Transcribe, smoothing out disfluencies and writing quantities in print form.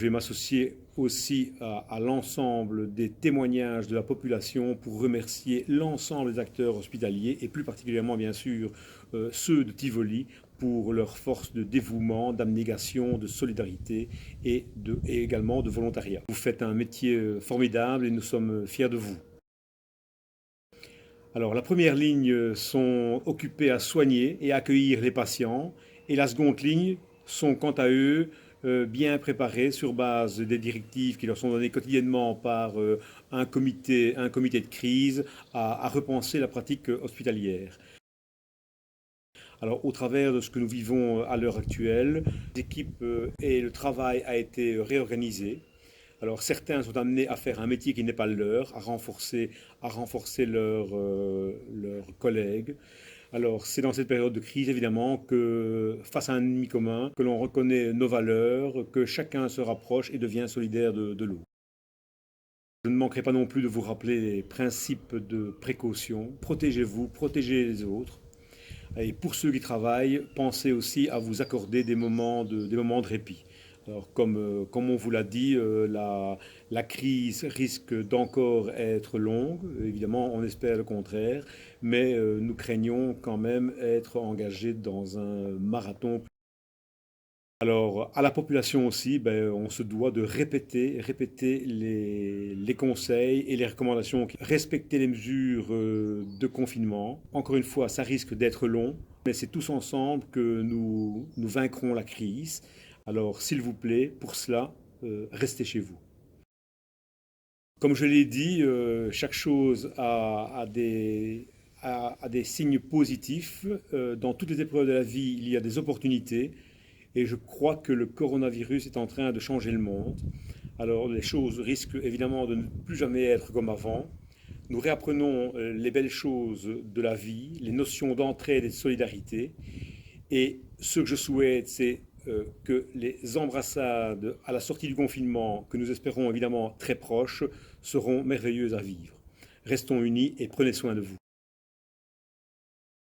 Je vais m'associer aussi à l'ensemble des témoignages de la population pour remercier l'ensemble des acteurs hospitaliers et plus particulièrement bien sûr ceux de Tivoli pour leur force de dévouement, d'abnégation, de solidarité et également de volontariat. Vous faites un métier formidable et nous sommes fiers de vous. Alors la première ligne sont occupés à soigner et accueillir les patients et la seconde ligne sont quant à eux bien préparés sur base des directives qui leur sont données quotidiennement par un comité de crise à repenser la pratique hospitalière. Alors au travers de ce que nous vivons à l'heure actuelle, l'équipe et le travail a été réorganisé. Alors certains sont amenés à faire un métier qui n'est pas le leur, à renforcer leurs collègues. Alors c'est dans cette période de crise évidemment que face à un ennemi commun, que l'on reconnaît nos valeurs, que chacun se rapproche et devient solidaire de l'autre. Je ne manquerai pas non plus de vous rappeler les principes de précaution. Protégez-vous, protégez les autres. Et pour ceux qui travaillent, pensez aussi à vous accorder des moments de répit. Alors, comme on vous l'a dit, la crise risque d'encore être longue. Évidemment, on espère le contraire, mais nous craignons quand même être engagés dans un marathon. Alors, à la population aussi, on se doit de répéter les conseils et les recommandations. Respecter les mesures de confinement. Encore une fois, ça risque d'être long, mais c'est tous ensemble que nous vaincrons la crise. Alors, s'il vous plaît, pour cela, restez chez vous. Comme je l'ai dit, chaque chose a des signes positifs. Dans toutes les épreuves de la vie, il y a des opportunités. Et je crois que le coronavirus est en train de changer le monde. Alors les choses risquent évidemment de ne plus jamais être comme avant. Nous réapprenons les belles choses de la vie, les notions d'entraide et de solidarité. Et ce que je souhaite, c'est que les embrassades à la sortie du confinement, que nous espérons évidemment très proches, seront merveilleuses à vivre. Restons unis et prenez soin de vous.